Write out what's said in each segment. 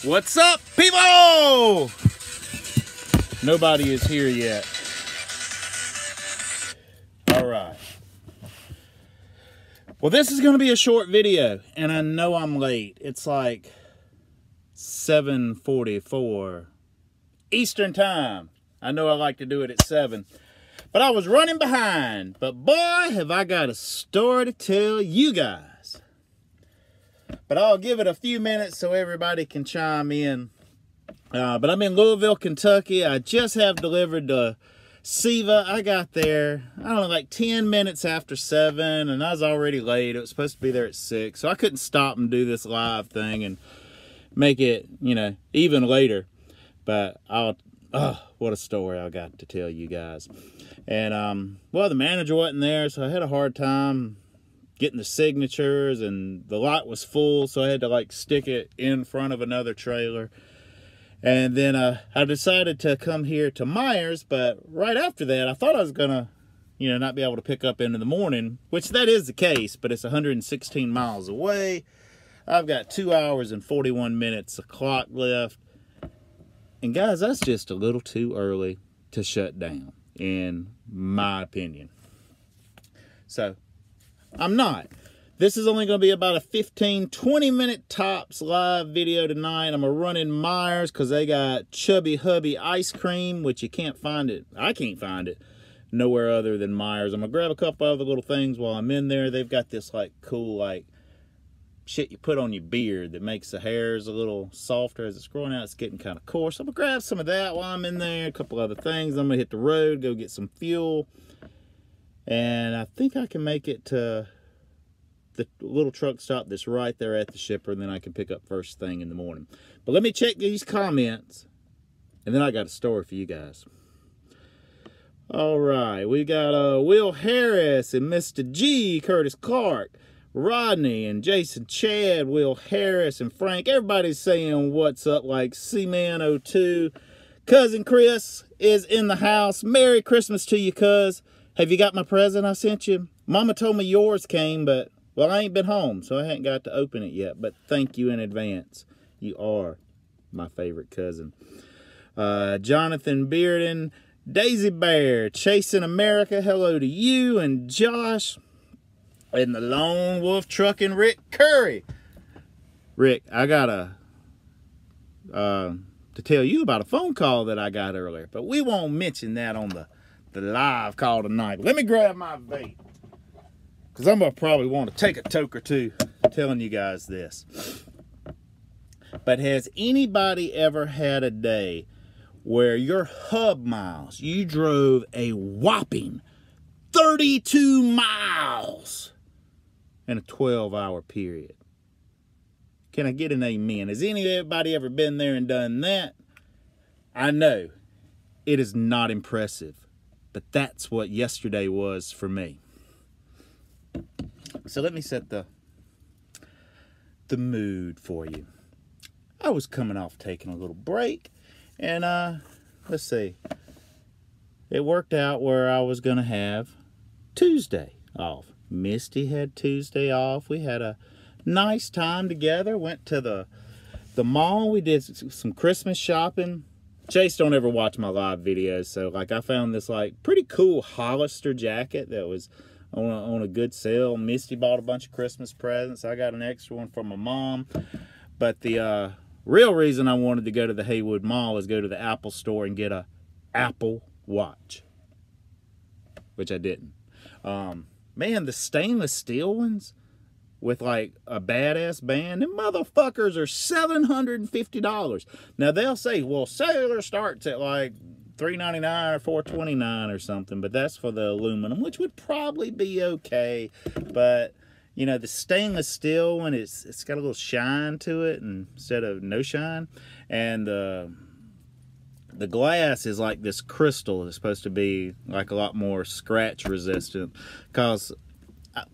What's up, people? Nobody is here yet. All right. Well, this is going to be a short video, and I know I'm late. It's like 7:44 Eastern Time. I know I like to do it at 7, but I was running behind. But boy, have I got a story to tell you guys. But I'll give it a few minutes so everybody can chime in. But I'm in Louisville, Kentucky. I just have delivered the Siva. I got there, I don't know, like 10 minutes after 7, and I was already late. It was supposed to be there at 6, so I couldn't stop and do this live thing and make it, you know, even later. But what a story I got to tell you guys. And, well, the manager wasn't there, so I had a hard time getting the signatures, and the lot was full, so I had to, like, stick it in front of another trailer. And then I decided to come here to Myers, but right after that, I thought I was going to, you know, not be able to pick up into the morning, which that is the case, but it's 116 miles away. I've got 2 hours and 41 minutes of clock left. And guys, that's just a little too early to shut down, in my opinion. So, I'm not. This is only going to be about a 15-20 minute tops live video tonight. I'm going to run in Myers because they got Chubby Hubby ice cream, which you can't find it. I can't find it nowhere other than Myers. I'm going to grab a couple other little things while I'm in there. They've got this like cool like shit you put on your beard that makes the hairs a little softer as it's growing out. It's getting kind of coarse. I'm going to grab some of that while I'm in there. A couple other things. I'm going to hit the road, go get some fuel. And I think I can make it to the little truck stop that's right there at the shipper, and then I can pick up first thing in the morning. But let me check these comments, and then I got a story for you guys. All right, we got Will Harris and Mr. G, Curtis Clark, Rodney and Jason Chad, Will Harris and Frank. Everybody's saying what's up, like C-Man02. Cousin Chris is in the house. Merry Christmas to you, cuz. Have you got my present I sent you? Mama told me yours came, but, well, I ain't been home, so I hadn't got to open it yet. But thank you in advance. You are my favorite cousin. Jonathan Bearden, Daisy Bear, Chasing America, hello to you. And Josh, and the Lone Wolf Trucking, Rick Curry. Rick, I got to tell you about a phone call that I got earlier, but we won't mention that on the live call tonight. Let me grab my vape, because I'm going to probably want to take a toke or two telling you guys this. But has anybody ever had a day where your hub miles, you drove a whopping 32 miles in a 12-hour period? Can I get an amen? Has anybody ever been there and done that? I know it is not impressive, but that's what yesterday was for me. So let me set the mood for you. I was coming off taking a little break, and let's see. It worked out where I was going to have Tuesday off. Misty had Tuesday off. We had a nice time together. Went to the mall. We did some Christmas shopping. Chase don't ever watch my live videos, so like I found this like pretty cool Hollister jacket that was on a good sale. Misty bought a bunch of Christmas presents. I got an extra one from my mom. But the real reason I wanted to go to the Haywood Mall is go to the Apple store and get a Apple Watch, which I didn't. Man, the stainless steel ones with like a badass band, them motherfuckers are $750. Now they'll say, well, cellular starts at like $399 or $429 or something, but that's for the aluminum, which would probably be okay. But you know, the stainless steel one, it's got a little shine to it instead of no shine, and the glass is like this crystal. It's supposed to be like a lot more scratch resistant, because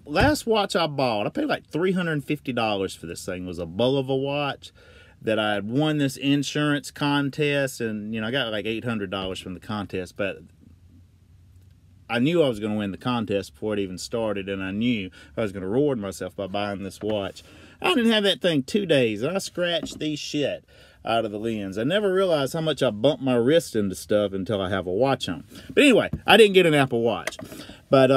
last watch I bought, I paid like $350 for this thing. It was a Bulova watch that I had won this insurance contest, and you know, I got like $800 from the contest, but I knew I was going to win the contest before it even started, and I knew I was going to reward myself by buying this watch. I didn't have that thing 2 days, and I scratched the shit out of the lens. I never realized how much I bump my wrist into stuff until I have a watch on. But anyway, I didn't get an Apple Watch. But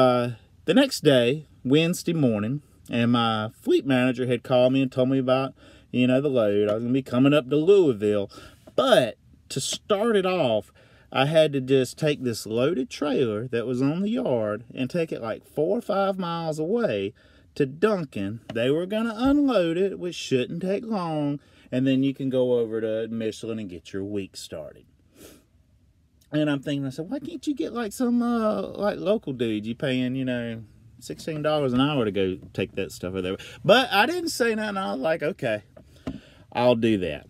the next day, Wednesday morning, and my fleet manager had called me and told me about, the load. I was going to be coming up to Louisville. But to start it off, I had to just take this loaded trailer that was on the yard and take it like 4 or 5 miles away to Duncan. They were going to unload it, which shouldn't take long, and then you can go over to Michelin and get your week started. And I'm thinking, I said, why can't you get like some like local dude? You paying, $16 an hour to go take that stuff over there. But I didn't say nothing. I was like, okay, I'll do that.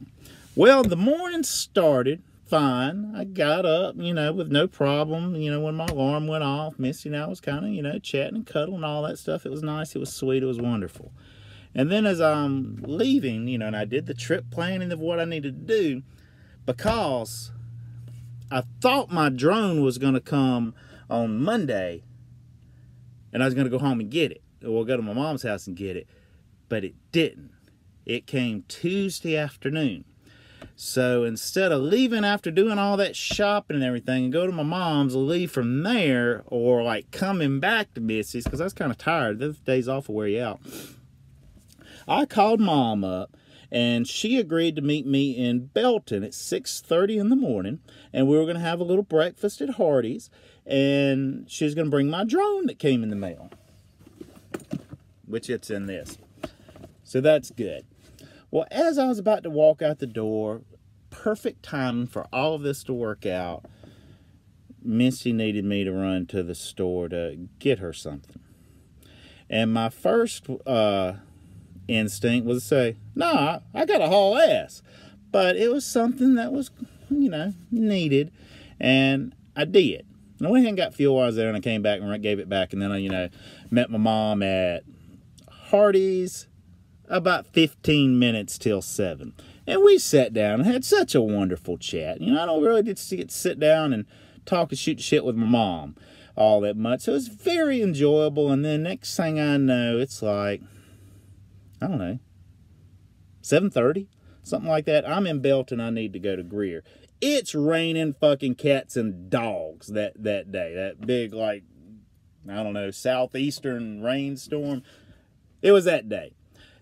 Well, the morning started fine. I got up, with no problem. When my alarm went off, Missy and I was kind of, chatting and cuddling and all that stuff. It was nice. It was sweet. It was wonderful. And then as I'm leaving, and I did the trip planning of what I needed to do, because I thought my drone was going to come on Monday and I was going to go home and get it, or go to my mom's house and get it, but it didn't. It came Tuesday afternoon. So instead of leaving after doing all that shopping and everything and go to my mom's, leave from there, or like coming back to Missy's, because I was kind of tired. Those days off will wear you out. I called Mom up, and she agreed to meet me in Belton at 6:30 in the morning, and we were going to have a little breakfast at Hardee's, and she was going to bring my drone that came in the mail, which it's in this. So that's good. Well, as I was about to walk out the door, perfect timing for all of this to work out, Missy needed me to run to the store to get her something. And my first instinct was to say, nah, I got to haul ass. But it was something that was, needed. And I did. And I went ahead and got fuel while I was there, and I came back and gave it back. And then I, met my mom at Hardee's about 15 minutes till 7. And we sat down and had such a wonderful chat. I don't really get to sit down and talk and shoot shit with my mom all that much. So it was very enjoyable. And then next thing I know, it's like, I don't know, 7:30, something like that. I'm in Belton. I need to go to Greer. It's raining fucking cats and dogs that day. That big, like, I don't know, southeastern rainstorm. It was that day.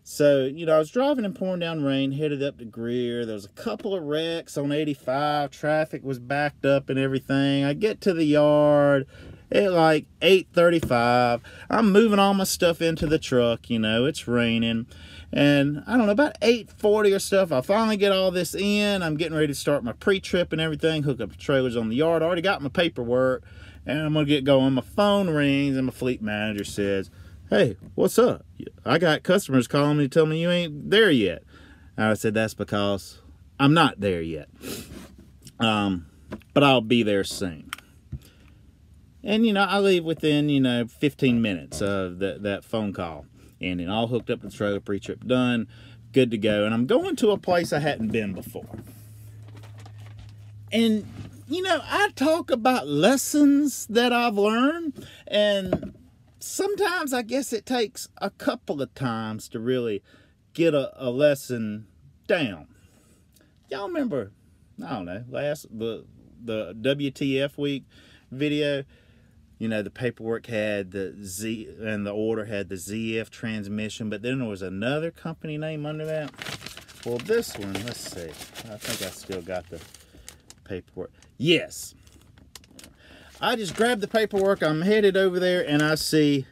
So, I was driving and pouring down rain, headed up to Greer. There was a couple of wrecks on 85. Traffic was backed up and everything. I get to the yard at like 8:35. I'm moving all my stuff into the truck. It's raining. And I don't know, about 8:40 or stuff, I finally get all this in. I'm getting ready to start my pre-trip and everything, hook up the trailers on the yard. I already got my paperwork, and I'm going to get going. My phone rings, and my fleet manager says, hey, what's up? I got customers calling me to tell me you ain't there yet. And I said, that's because I'm not there yet. But I'll be there soon. And, I leave within, 15 minutes of that phone call. And then all hooked up to the trailer, pre-trip done, good to go. And I'm going to a place I hadn't been before. And, I talk about lessons that I've learned, and sometimes I guess it takes a couple of times to really get a lesson down. Y'all remember, I don't know, the WTF week video? The paperwork had the Z, and the order had the ZF transmission, but then there was another company name under that. Well, this one, let's see. I think I still got the paperwork. Yes. I just grabbed the paperwork. I'm headed over there, and I see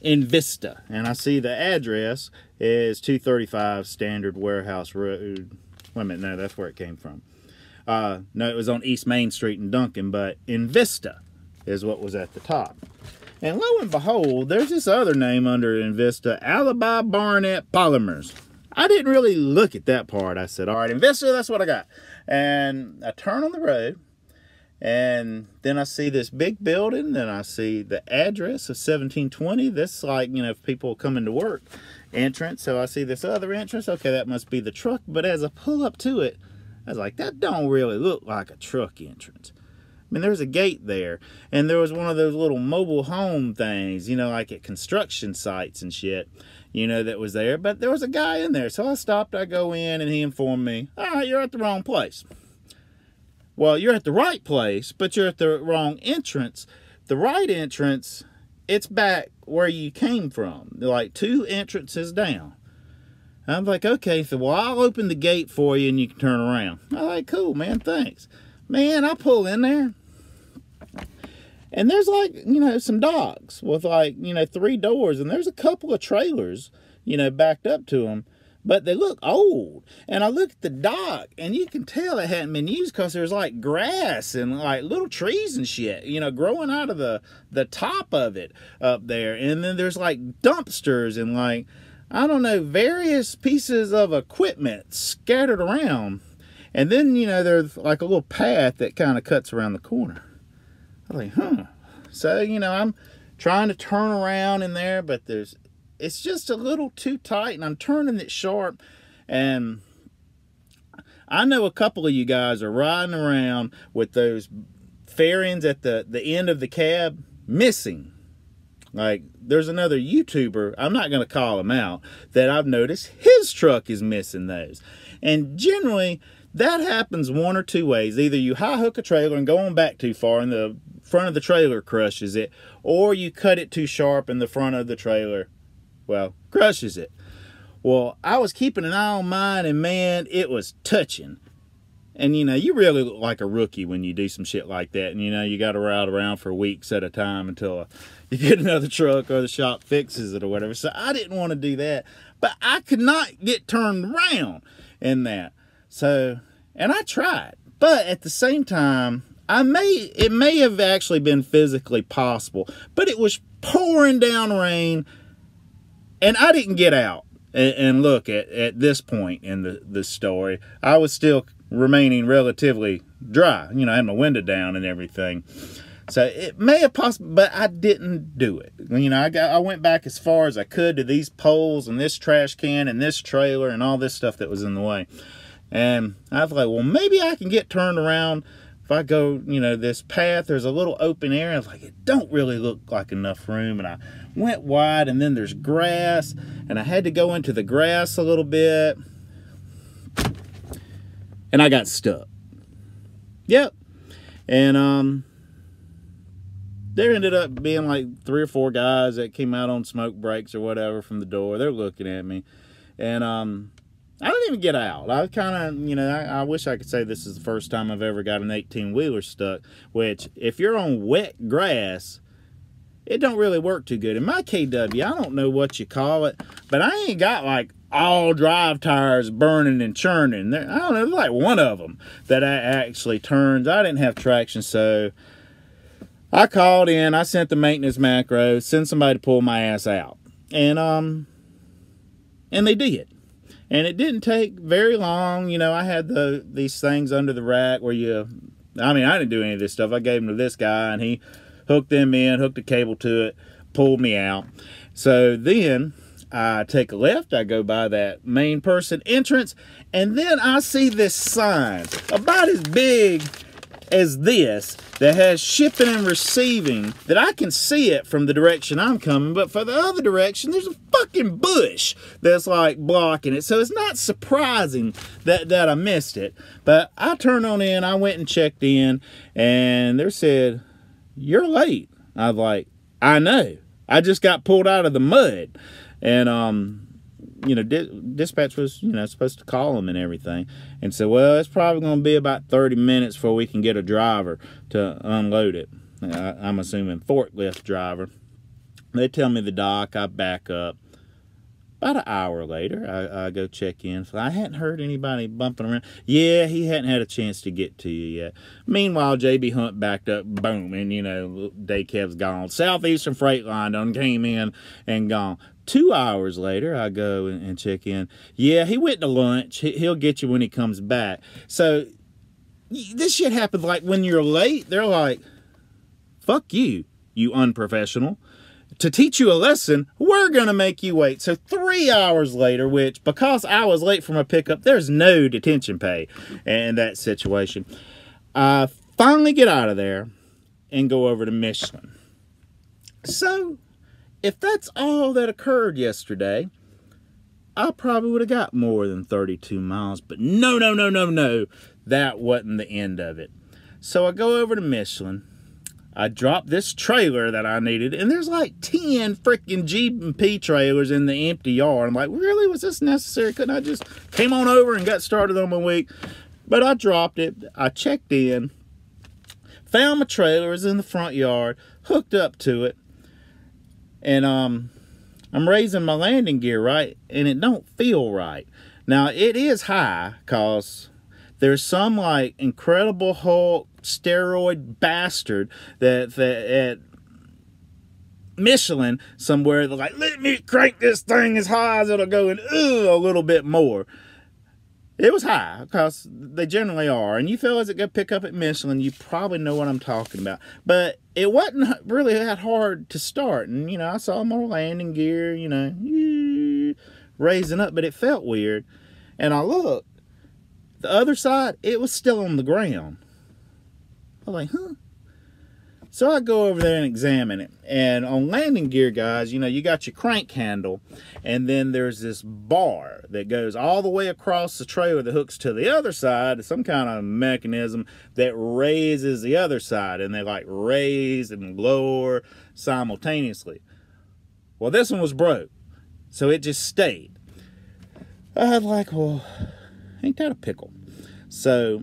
Invista, and I see the address is 235 Standard Warehouse Road. Wait a minute, no, that's where it came from. No, it was on East Main Street in Duncan, but Invista is what was at the top. And lo and behold, there's this other name under Invista, Alibi Barnett Polymers. I didn't really look at that part. I said, all right, Invista, that's what I got. And I turn on the road, and then I see this big building, and I see the address of 1720. This, like, if people coming to work entrance. So I see this other entrance. Okay, that must be the truck. But as I pull up to it, I was like, that don't really look like a truck entrance. mean, there was a gate there, and there was one of those little mobile home things, you know, like at construction sites and shit, you know, that was there. But there was a guy in there, so I stopped. I go in, and he informed me, all right, you're at the wrong place. Well, you're at the right place, but you're at the wrong entrance. The right entrance, it's back where you came from, like 2 entrances down. I'm like, okay, so well, I'll open the gate for you and you can turn around. I'm like, cool, man, thanks. Man, I pull in there, and there's like, you know, some docks with like, you know, 3 doors, and there's a couple of trailers, you know, backed up to them, but they look old. And I look at the dock, and you can tell it hadn't been used because there's like grass and like little trees and shit, you know, growing out of the top of it up there. And then there's like dumpsters and like, I don't know, various pieces of equipment scattered around. And then, you know, there's like a little path that kind of cuts around the corner. I was like, huh. So, you know, I'm trying to turn around in there, but it's just a little too tight, and I'm turning it sharp. And I know a couple of you guys are riding around with those fairings at the end of the cab missing. Like, there's another YouTuber, I'm not going to call him out, that I've noticed his truck is missing those. And generally, that happens one or two ways. Either you high hook a trailer and go on back too far and the front of the trailer crushes it, or you cut it too sharp and the front of the trailer, well, crushes it. Well, I was keeping an eye on mine, and man, it was touching. And, you know, you really look like a rookie when you do some shit like that. And, you know, you got to ride around for weeks at a time until you get another truck or the shop fixes it or whatever. So I didn't want to do that. But I could not get turned around in that. So, and I tried. But at the same time, it may have actually been physically possible. But it was pouring down rain. And I didn't get out and look at this point in the story. I was still remaining relatively dry, you know, I had my window down and everything. So it may have possibly, but I didn't do it. You know, I went back as far as I could to these poles and this trash can and this trailer and all this stuff that was in the way. And I was like, well, maybe I can get turned around if I go, you know, this path. There's a little open area. I was like, it don't really look like enough room. And I went wide, and then there's grass, and I had to go into the grass a little bit. And I got stuck. Yep. And there ended up being like 3 or 4 guys that came out on smoke breaks or whatever from the door. They're looking at me. And I didn't even get out. I kind of, you know, I wish I could say this is the first time I've ever got an 18-wheeler stuck, which if you're on wet grass, it don't really work too good. In my KW, I don't know what you call it, but I ain't got like all drive tires burning and churning. I don't know, like one of them that actually turns. I didn't have traction, so I called in. I sent the maintenance macro, send somebody to pull my ass out, and they did. And it didn't take very long. You know, I had these things under the rack where I didn't do any of this stuff. I gave them to this guy, and he hooked them in, hooked a cable to it, pulled me out. So then I take a left, I go by that main person entrance, and then I see this sign about as big as this that has shipping and receiving, that I can see it from the direction I'm coming, but for the other direction, there's a fucking bush that's like blocking it. So it's not surprising that I missed it. But I turned on in, I went and checked in, and they said, "You're late." I was like, "I know. I just got pulled out of the mud." And, you know, dispatch was, you know, supposed to call them and everything. And so, well, it's probably going to be about 30 minutes before we can get a driver to unload it. I'm assuming forklift driver. They tell me the dock, I back up. About an hour later, I go check in. So I hadn't heard anybody bumping around. Yeah, he hadn't had a chance to get to you yet. Meanwhile, JB Hunt backed up, boom, and, you know, day cab's gone. Southeastern Freight Line done came in and gone. 2 hours later, I go and check in. Yeah, he went to lunch. He'll get you when he comes back. So this shit happens like when you're late. They're like, fuck you, you unprofessional. To teach you a lesson, we're going to make you wait. So 3 hours later, which because I was late for my pickup, there's no detention pay in that situation. I finally get out of there and go over to Michelin. So, if that's all that occurred yesterday, I probably would have got more than 32 miles. But no. That wasn't the end of it. So I go over to Michelin. I drop this trailer that I needed, and there's like 10 freaking G&P trailers in the empty yard. I'm like, really? Was this necessary? Couldn't I just came on over and got started on my week? But I dropped it. I checked in, found my trailer. It was in the front yard, hooked up to it, and I'm raising my landing gear, right? And it don't feel right. Now, it is high, because there's some like Incredible Hulk steroid bastard that at Michelin somewhere, they're like, let me crank this thing as high as it'll go, and a little bit more. It was high, because they generally are. And you fellas that go pick up at Michelin, you probably know what I'm talking about. But it wasn't really that hard to start. And, you know, I saw my landing gear, you know, raising up, but it felt weird. And I looked. The other side, it was still on the ground. I was like, huh? So I go over there and examine it. And on landing gear, guys, you know, you got your crank handle, and then there's this bar that goes all the way across the trailer that hooks to the other side, some kind of mechanism that raises the other side, and they like raise and lower simultaneously. Well, this one was broke, so it just stayed. I was like, well, ain't that a pickle? So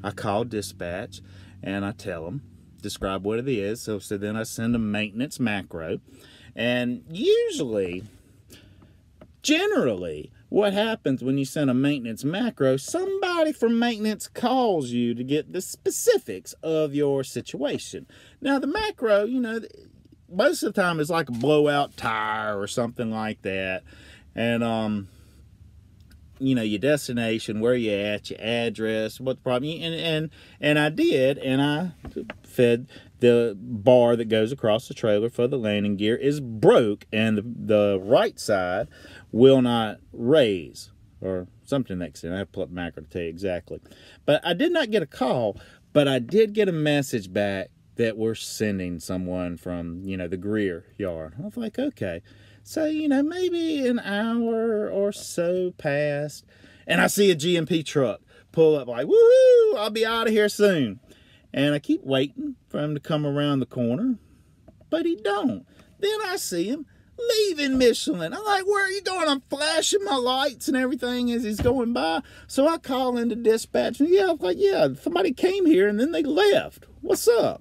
I called dispatch, and I tell them, describe what it is. So then I send a maintenance macro. And generally, what happens when you send a maintenance macro, somebody from maintenance calls you to get the specifics of your situation. Now, the macro, you know, most of the time is like a blowout tire or something like that. And, you know, your destination, where you at, your address, what the problem, and I did, and I fed the bar that goes across the trailer for the landing gear is broke, and the right side will not raise, or something next thing. I have to pull up the macro to tell you exactly. But I did not get a call, but I did get a message back that we're sending someone from, you know, the Greer yard. I was like, okay. So, you know, maybe an hour or so passed, and I see a G&P truck pull up like, woohoo, I'll be out of here soon. And I keep waiting for him to come around the corner, but he don't. Then I see him leaving Michelin. I'm like, where are you going? I'm flashing my lights and everything as he's going by. So I call into dispatch, and I was like, yeah, somebody came here and then they left. What's up?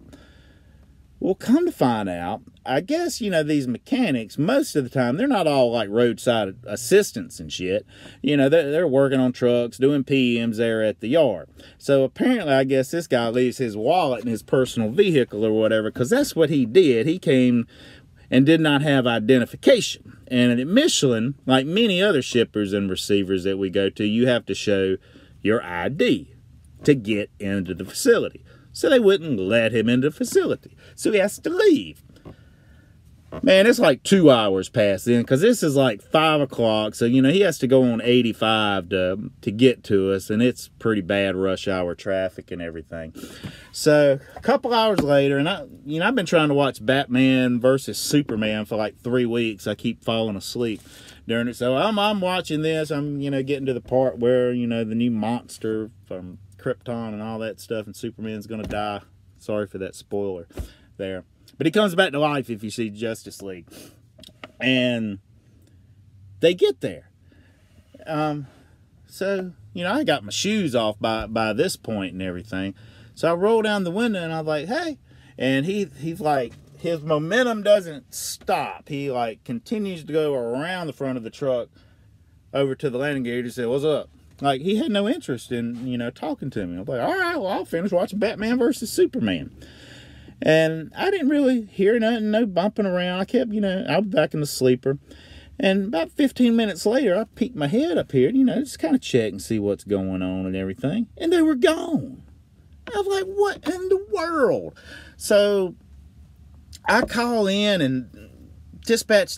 Well, come to find out, I guess, you know, these mechanics, most of the time, they're not all like roadside assistants and shit. You know, they're working on trucks, doing PMs there at the yard. So apparently, I guess this guy leaves his wallet in his personal vehicle or whatever, because that's what he did. He came and did not have identification. And at Michelin, like many other shippers and receivers that we go to, you have to show your ID to get into the facility. So they wouldn't let him into the facility. So he has to leave. Man, it's like 2 hours past then, because this is like 5 o'clock. So, you know, he has to go on 85 to get to us, and it's pretty bad rush hour traffic and everything. So a couple hours later, and I've been trying to watch Batman versus Superman for like 3 weeks. I keep falling asleep during it. So I'm watching this. I'm, you know, getting to the part where, you know, the new monster from Krypton and all that stuff, and Superman's gonna die. Sorry for that spoiler there, but he comes back to life if you see Justice League. And they get there. So, you know, I got my shoes off by this point and everything. So I roll down the window and I'm like, hey. And he's like, his momentum doesn't stop. He like continues to go around the front of the truck over to the landing gear. He said, what's up? Like, he had no interest in, you know, talking to me. I was like, all right, well, I'll finish watching Batman versus Superman. And I didn't really hear nothing, no bumping around. I kept, you know, I was back in the sleeper. And about 15 minutes later, I peeked my head up here, you know, just kind of check and see what's going on and everything. And they were gone. I was like, what in the world? So I call in and dispatch.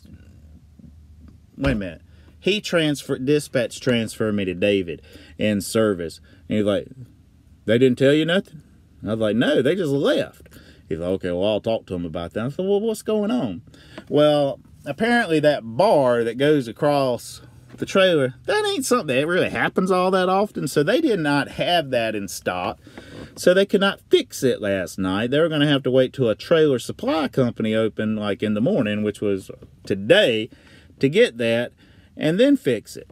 Wait a minute. Dispatch transferred me to David in service. And he's like, they didn't tell you nothing? And I was like, no, they just left. He's like, okay, well, I'll talk to them about that. I said, well, what's going on? Well, apparently that bar that goes across the trailer, that ain't something that really happens all that often. So they did not have that in stock. So they could not fix it last night. They were going to have to wait till a trailer supply company opened like in the morning, which was today, to get that and then fix it.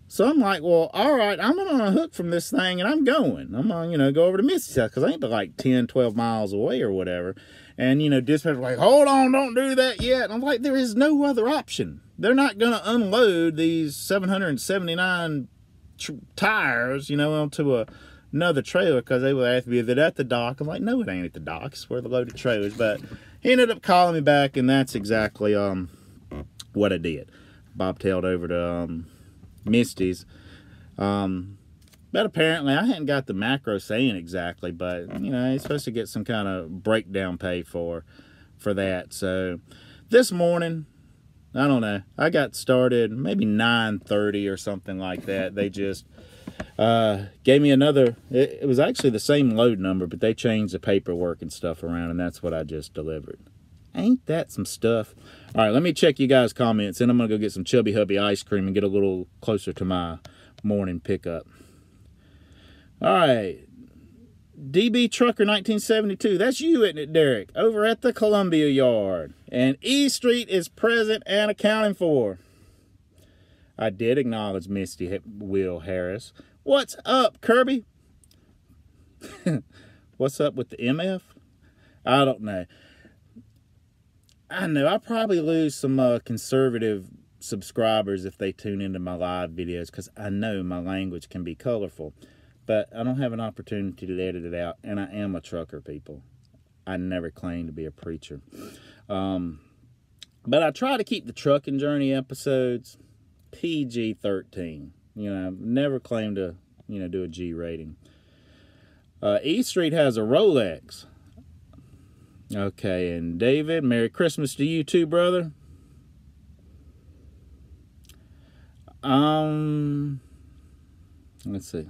So I'm like, well, all right, I'm on a hook from this thing and I'm going. I'm going to, go over to Mississippi because I ain't but like 10, 12 miles away or whatever. And, dispatcher's like, hold on, don't do that yet. And I'm like, there is no other option. They're not going to unload these 779 tires, onto another trailer because they would ask me, is it at the dock? I'm like, no, it ain't at the dock. It's where the loaded trailers. But he ended up calling me back, and that's exactly what I did. Bobtailed over to Misty's. But apparently I hadn't got the macro saying exactly, but he's supposed to get some kind of breakdown pay for that. So this morning, I don't know, I got started maybe 9:30 or something like that. They just gave me another, it was actually the same load number, but they changed the paperwork and stuff around, and that's what I just delivered. Ain't that some stuff? All right, let me check you guys' comments, and I'm going to go get some Chubby Hubby ice cream and get a little closer to my morning pickup. All right. DB Trucker 1972. That's you, isn't it, Derek? Over at the Columbia Yard. And E Street is present and accounting for. I did acknowledge Misty Will Harris. What's up, Kirby? What's up with the MF? I don't know. I know I'll probably lose some conservative subscribers if they tune into my live videos because I know my language can be colorful. But I don't have an opportunity to edit it out. And I am a trucker, people. I never claimed to be a preacher. But I try to keep the trucking journey episodes PG-13. I've never claimed to, do a G rating. E Street has a Rolex. Okay, and David, Merry Christmas to you too, brother. Let's see.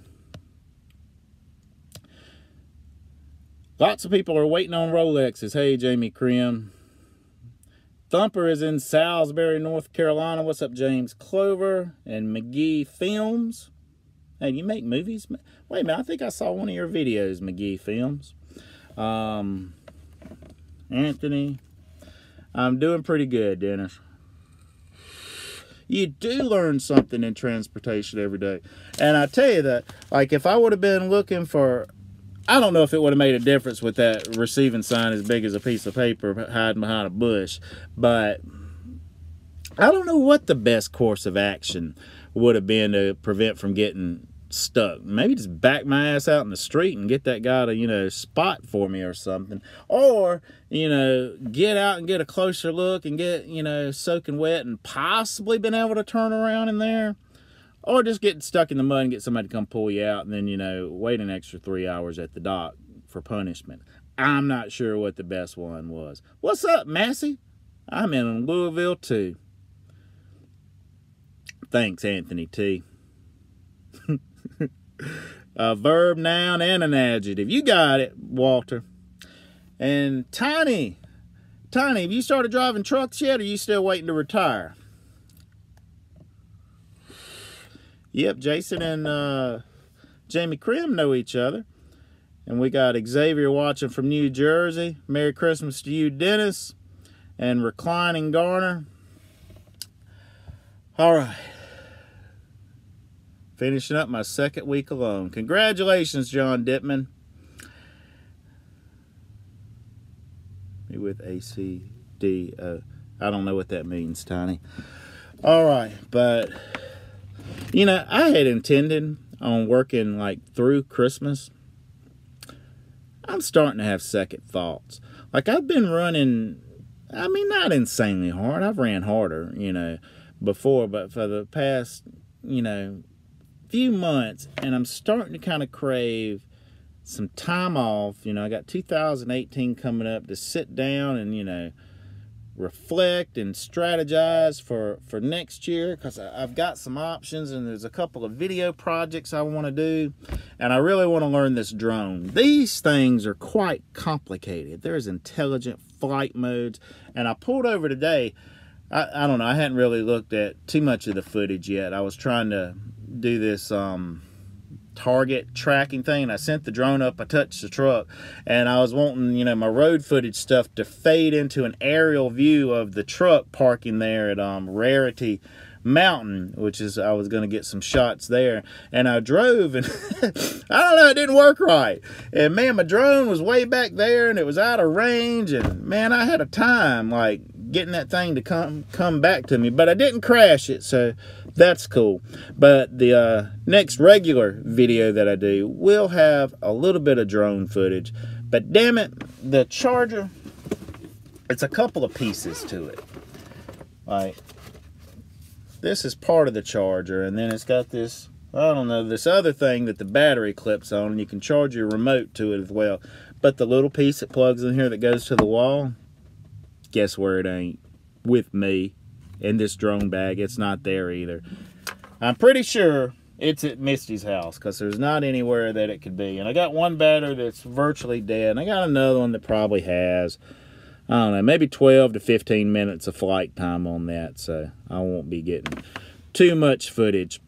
Lots of people are waiting on Rolexes. Hey, Jamie Krim. Thumper is in Salisbury, North Carolina. What's up, James Clover and McGee Films? Hey, you make movies? Wait a minute, I think I saw one of your videos, McGee Films. Anthony. I'm doing pretty good, Dennis. You do learn something in transportation every day. And I tell you that, like, if I would have been looking for, I don't know if it would have made a difference with that receiving sign as big as a piece of paper hiding behind a bush, but I don't know what the best course of action would have been to prevent from getting stuck. Maybe just back my ass out in the street and get that guy to, spot for me or something. Or, get out and get a closer look and get, soaking wet and possibly been able to turn around in there. Or just get stuck in the mud and get somebody to come pull you out and then, wait an extra 3 hours at the dock for punishment. I'm not sure what the best one was. What's up, Massey? I'm in Louisville, too. Thanks, Anthony T. A verb, noun, and an adjective. You got it, Walter. And Tiny, have you started driving trucks yet, or are you still waiting to retire? Yep, Jason and Jamie Krim know each other. And we got Xavier watching from New Jersey. Merry Christmas to you, Dennis. And Reclining Garner. All right. Finishing up my second week alone. Congratulations, John Dittman. Me with ACD. I don't know what that means, Tiny. All right, but... I had intended on working like through Christmas. I'm starting to have second thoughts. Like I've been running, not insanely hard. I've ran harder, before, but for the past, few months, and I'm starting to kind of crave some time off. I got 2018 coming up to sit down and, reflect and strategize for next year, because I've got some options and there's a couple of video projects I want to do, and I really want to learn this drone. These things are quite complicated. There's intelligent flight modes, and I pulled over today. I don't know, I hadn't really looked at too much of the footage yet. I was trying to do this target tracking thing. I sent the drone up, I touched the truck, and I was wanting, you know, my road footage stuff to fade into an aerial view of the truck parking there at Rarity Mountain, which is, I was going to get some shots there. And I drove, and I don't know, it didn't work right. And man, my drone was way back there and it was out of range, and man, I had a time like getting that thing to come back to me, but I didn't crash it, so that's cool. But the next regular video that I do will have a little bit of drone footage. But damn it, the charger, it's a couple of pieces to it. Like, this is part of the charger, and then it's got this, I don't know, this other thing that the battery clips on, and you can charge your remote to it as well. But the little piece that plugs in here that goes to the wall, guess where it ain't? With me. In this drone bag, it's not there either. I'm pretty sure it's at Misty's house, because there's not anywhere that it could be. And I got one battery that's virtually dead, and I got another one that probably has, I don't know, maybe 12 to 15 minutes of flight time on that, so I won't be getting too much footage.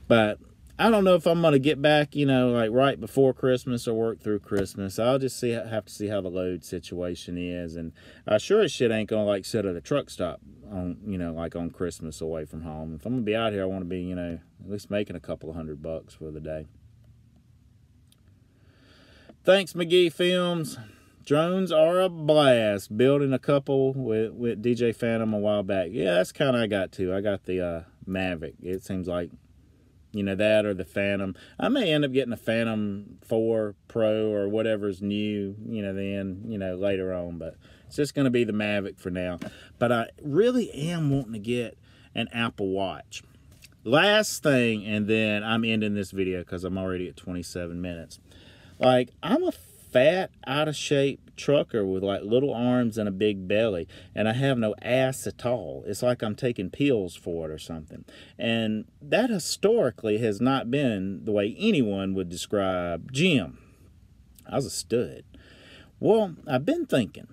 But I don't know if I'm going to get back, you know, like right before Christmas or work through Christmas. I'll just have to see how the load situation is. And I sure as shit ain't going to like sit at a truck stop on, you know, like on Christmas away from home. If I'm going to be out here, I want to be, you know, at least making a couple of $100 for the day. Thanks, McGee Films. Drones are a blast. Building a couple with DJ Phantom a while back. Yeah, that's kind of I got to. I got the Mavic. It seems like, you know, that or the Phantom. I may end up getting a Phantom 4 Pro or whatever's new, you know, then, you know, later on. But it's just going to be the Mavic for now. But I really am wanting to get an Apple Watch. Last thing, and then I'm ending this video because I'm already at 27 minutes. Like, I'm a fat, out of shape trucker with like little arms and a big belly, and I have no ass at all. It's like I'm taking pills for it or something. And that historically has not been the way anyone would describe Jim. I was a stud. Well, I've been thinking,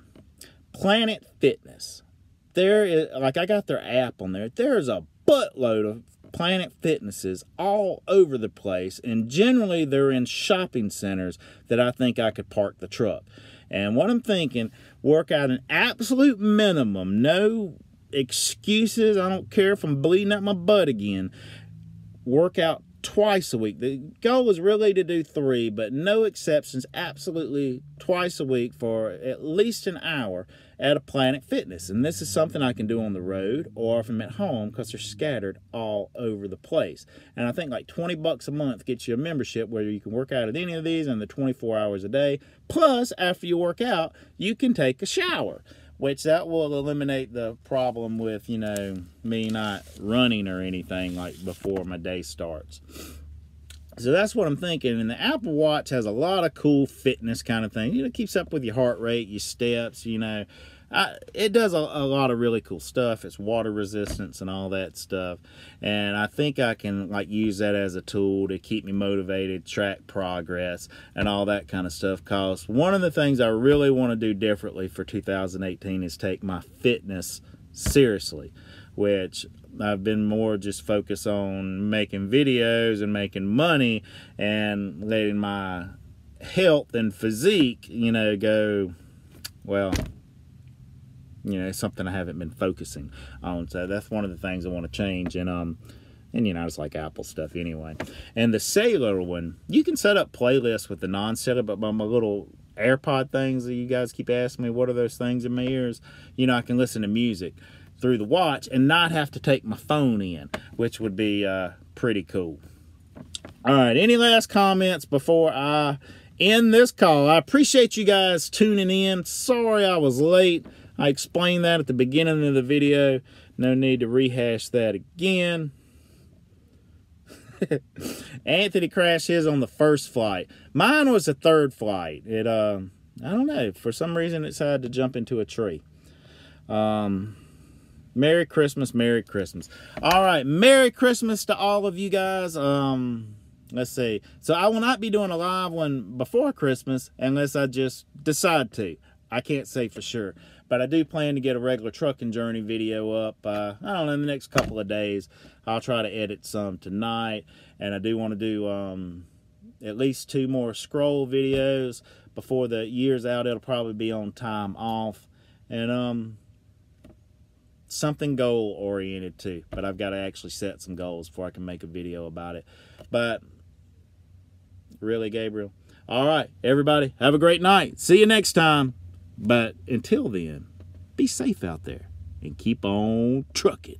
Planet Fitness. There is, like, I got their app on there. There's a buttload of Planet Fitnesses all over the place, and generally they're in shopping centers that I think I could park the truck. And what I'm thinking, work out an absolute minimum, no excuses. I don't care if I'm bleeding out my butt again. Work out twice a week. The goal is really to do 3, but no exceptions, absolutely twice a week for at least an hour at a Planet Fitness. And this is something I can do on the road or if I'm at home, because they're scattered all over the place. And I think like $20 a month gets you a membership where you can work out at any of these in the 24 hours a day. Plus, after you work out, you can take a shower, which that will eliminate the problem with, you know, me not running or anything like before my day starts. So that's what I'm thinking. And the Apple Watch has a lot of cool fitness kind of thing. You know, it keeps up with your heart rate, your steps, you know. It does a lot of really cool stuff. It's water resistance and all that stuff. And I think I can like use that as a tool to keep me motivated, track progress, and all that kind of stuff. Because one of the things I really want to do differently for 2018 is take my fitness seriously, which I've been more just focused on making videos and making money and letting my health and physique, you know, go, well, you know, it's something I haven't been focusing on. So that's one of the things I want to change. And you know, it's like Apple stuff anyway. And the cellular one, you can set up playlists with the non-cellular, but my little AirPod things that you guys keep asking me, what are those things in my ears? You know, I can listen to music through the watch and not have to take my phone in, which would be pretty cool. All right, any last comments before I end this call? I appreciate you guys tuning in. Sorry I was late. I explained that at the beginning of the video. No need to rehash that again. Anthony crashed his on the first flight. Mine was the third flight. It I don't know, for some reason it decided to jump into a tree. Merry Christmas, Merry Christmas. All right, Merry Christmas to all of you guys. Let's see. So I will not be doing a live one before Christmas unless I just decide to. I can't say for sure. But I do plan to get a regular trucking journey video up, I don't know, in the next couple of days. I'll try to edit some tonight. And I do want to do at least 2 more scroll videos before the year's out. It'll probably be on time off. And something goal oriented too. But I've got to actually set some goals before I can make a video about it. But really, Gabriel? All right, everybody, have a great night. See you next time. But until then, be safe out there and keep on trucking.